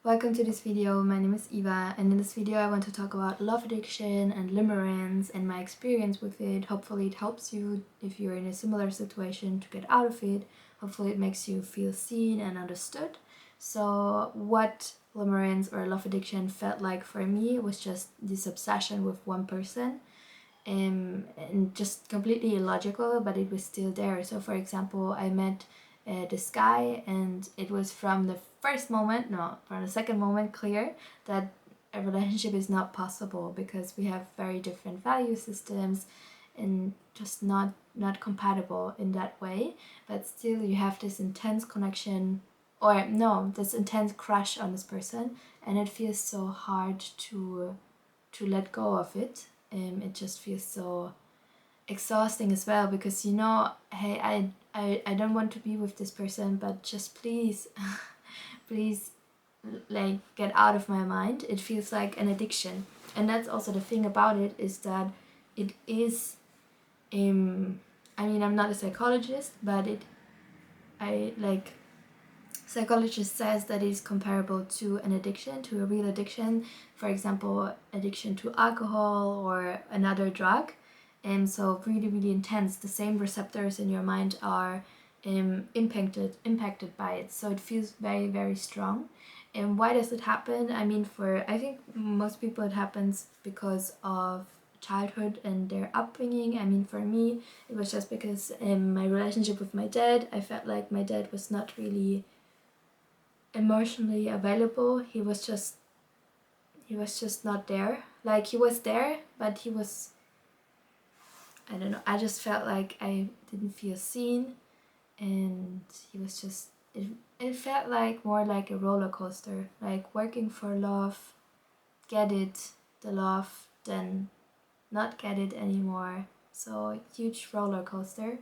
Welcome to this video. My name is Eva, and in this video I want to talk about love addiction and limerence and my experience with it. Hopefully it helps you if you're in a similar situation to get out of it. Hopefully it makes you feel seen and understood. So what limerence or love addiction felt like for me was just this obsession with one person, and just completely illogical, but it was still there. So for example, I met this guy, and it was from the from the second moment clear that a relationship is not possible because we have very different value systems and just not compatible in that way. But still you have this intense connection, or no, this intense crush on this person, and it feels so hard to let go of it. It just feels so exhausting as well, because hey, I don't want to be with this person, but just please please, like, get out of my mind. It feels like an addiction. And that's also the thing about it, is that it is I mean, I'm not a psychologist, but psychologist says that it's comparable to an addiction, to a real addiction. For example, addiction to alcohol or another drug. And so really intense. The same receptors in your mind are impacted by it. So it feels very strong. And why does it happen? I mean, I think most people it happens because of childhood and their upbringing. I mean, for me, it was just because in my relationship with my dad, I felt like my dad was not really emotionally available. He was just not there. Like, he was there, but he was, I don't know, I just felt like I didn't feel seen, and he was just, it felt like more like a roller coaster, like working for love, get it, the love, then not get it anymore. So huge roller coaster.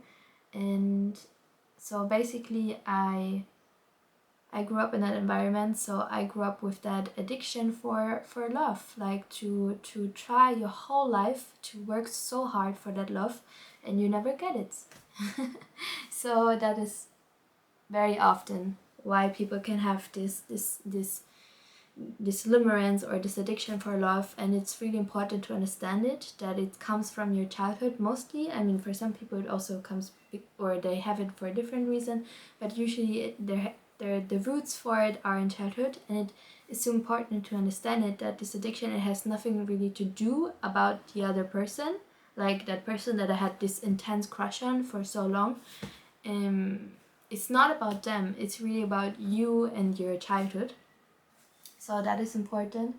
And so basically I grew up in that environment, so I grew up with that addiction for love, like to try your whole life to work so hard for that love, and you never get it. So that is very often why people can have this limerence or this addiction for love. And it's really important to understand it, that it comes from your childhood mostly. I mean, for some people it also comes, or they have it for a different reason, but usually the roots for it are in childhood. And it is so important to understand it, that this addiction, it has nothing really to do about the other person, like that person that I had this intense crush on for so long. It's not about them, it's really about you and your childhood. So that is important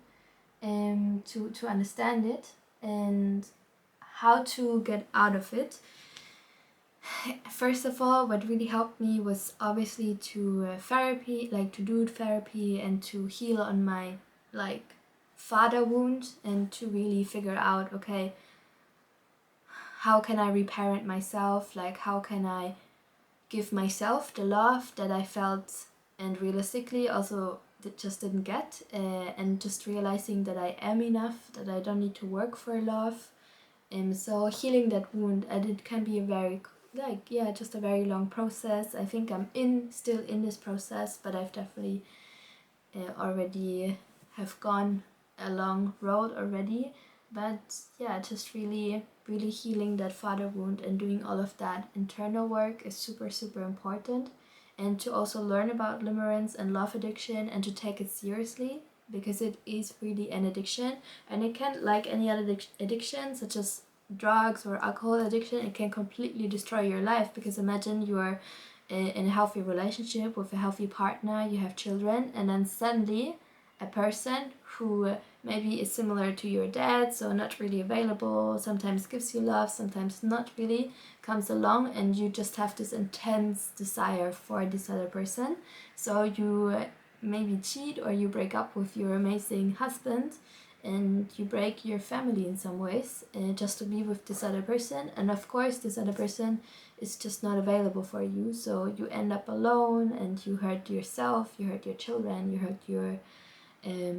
to understand it, and how to get out of it. First of all, what really helped me was obviously to therapy, like to do therapy and to heal on my like father wound, and to really figure out, okay, how can I reparent myself? Like, how can I give myself the love that I felt and realistically also just didn't get, and just realizing that I am enough, that I don't need to work for love. So healing that wound, and it can be a very just a very long process. I think I'm still in this process, but I've definitely already have gone a long road already. But yeah, just really healing that father wound and doing all of that internal work is super important. And to also learn about limerence and love addiction, and to take it seriously, because it is really an addiction. And it can, like any other addiction such as drugs or alcohol addiction, it can completely destroy your life. Because imagine you are in a healthy relationship with a healthy partner, you have children, and then suddenly a person who maybe is similar to your dad, so not really available, sometimes gives you love, sometimes not really, comes along, and you just have this intense desire for this other person. So you maybe cheat, or you break up with your amazing husband, and you break your family in some ways, just to be with this other person. And of course this other person is just not available for you, so you end up alone, and you hurt yourself, you hurt your children, you hurt your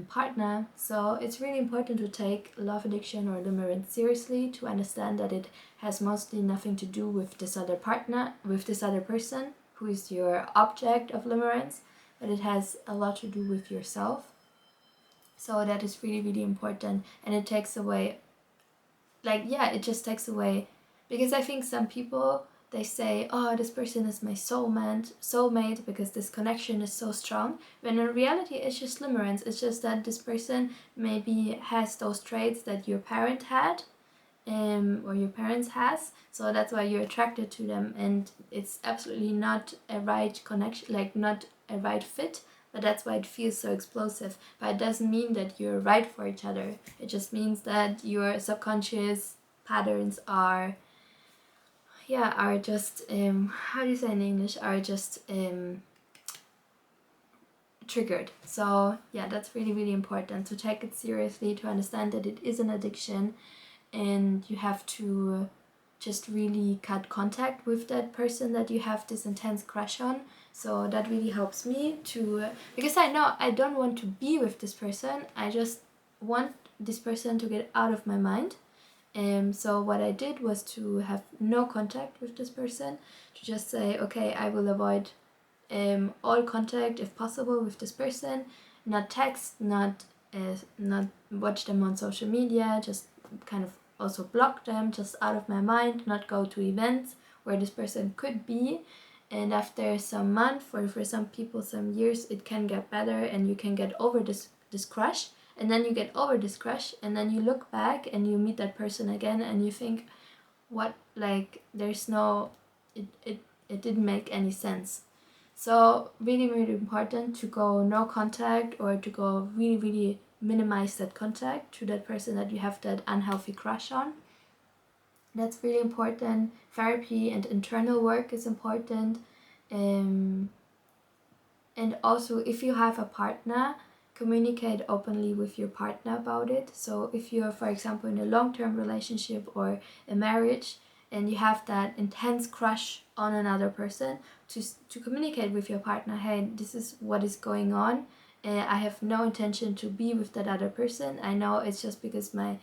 partner. So it's really important to take love addiction or limerence seriously, to understand that it has mostly nothing to do with this other partner, with this other person who is your object of limerence, but it has a lot to do with yourself. So that is really, really important, and it takes away, like, yeah, it just takes away, because I think some people, they say, oh, this person is my soulmate because this connection is so strong, when in reality it's just limerence. It's just that this person maybe has those traits that your parent had, or your parents has, so that's why you're attracted to them, and it's absolutely not a right connection, like not a right fit, but that's why it feels so explosive. But it doesn't mean that you're right for each other. It just means that your subconscious patterns are, yeah, are just how do you say in English, are just triggered. So yeah, that's really, really important to take it seriously, to understand that it is an addiction, and you have to just really cut contact with that person that you have this intense crush on. So that really helps me to, because I know I don't want to be with this person, I just want this person to get out of my mind. So what I did was to have no contact with this person, to just say, okay, I will avoid all contact if possible with this person, not text, not watch them on social media, just kind of also block them just out of my mind, not go to events where this person could be. And after some month, or for some people some years, it can get better and you can get over this crush. And then you get over this crush, and then you look back and you meet that person again and you think, what, like, there's no, it didn't make any sense. So really, really important to go no contact, or to go really, really minimize that contact to that person that you have that unhealthy crush on. That's really important. Therapy and internal work is important. And also, if you have a partner, communicate openly with your partner about it. So if you're, for example, in a long-term relationship or a marriage, and you have that intense crush on another person, to communicate with your partner, hey, this is what is going on. I have no intention to be with that other person. I know it's just because my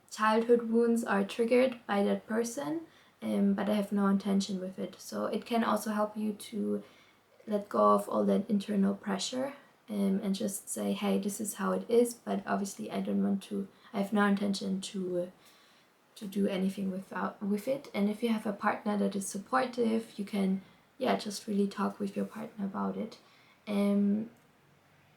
childhood wounds are triggered by that person, but I have no intention with it. So it can also help you to let go of all that internal pressure, and just say, hey, this is how it is, but obviously I have no intention to do anything with it. And if you have a partner that is supportive, you can just really talk with your partner about it.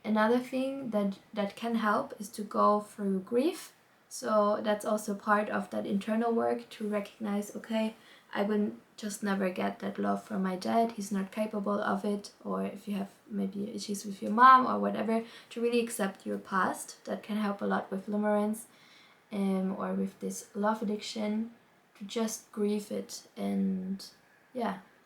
Another thing that can help is to go through grief. So that's also part of that internal work, to recognize, okay, I will just never get that love from my dad, he's not capable of it. Or if you have maybe issues with your mom or whatever, to really accept your past. That can help a lot with limerence, or with this love addiction, to just grieve it. And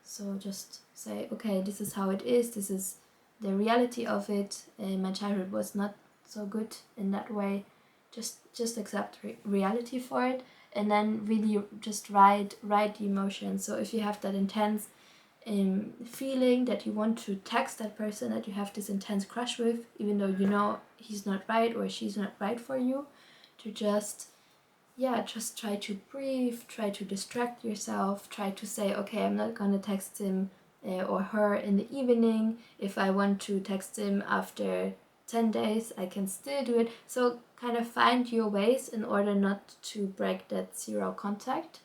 so just say, okay, this is how it is, this is the reality of it, and my childhood was not so good in that way. Just accept reality for it, and then really just ride the emotion. So if you have that intense feeling that you want to text that person that you have this intense crush with, even though you know he's not right or she's not right for you, to just try to breathe, try to distract yourself, try to say, okay, I'm not gonna text him or her in the evening. If I want to text him after 10 days, I can still do it. So kind of find your ways in order not to break that zero contact.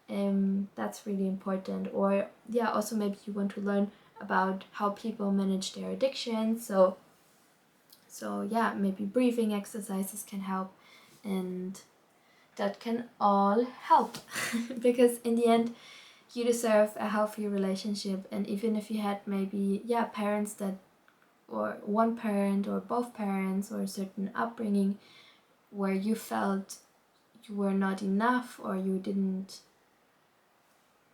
That's really important. Or also maybe you want to learn about how people manage their addiction. So maybe breathing exercises can help, and that can all help. Because in the end, you deserve a healthy relationship. And even if you had maybe parents that, or one parent or both parents, or a certain upbringing where you felt you were not enough, or you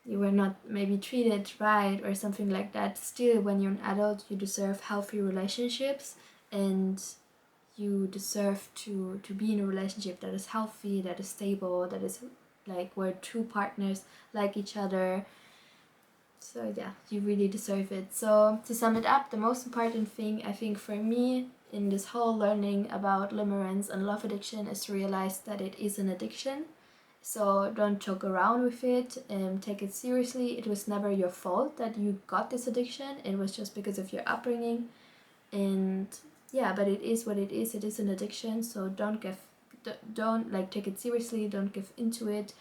were not maybe treated right or something like that, still when you're an adult you deserve healthy relationships, and you deserve to be in a relationship that is healthy, that is stable, that is like where two partners like each other. So you really deserve it. So to sum it up, the most important thing I think for me in this whole learning about limerence and love addiction is to realize that it is an addiction. So don't joke around with it, and take it seriously. It was never your fault that you got this addiction. It was just because of your upbringing. And yeah, but it is what it is. It is an addiction, so don't like take it seriously. Don't give into it.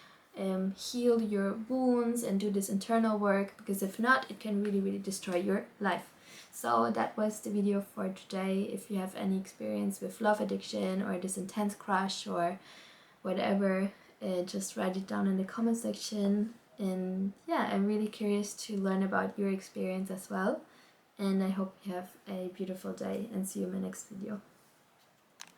Heal your wounds and do this internal work, because if not, it can really, really destroy your life. So that was the video for today. If you have any experience with love addiction or this intense crush or whatever, just write it down in the comment section. And yeah, I'm really curious to learn about your experience as well. And I hope you have a beautiful day, and see you in my next video.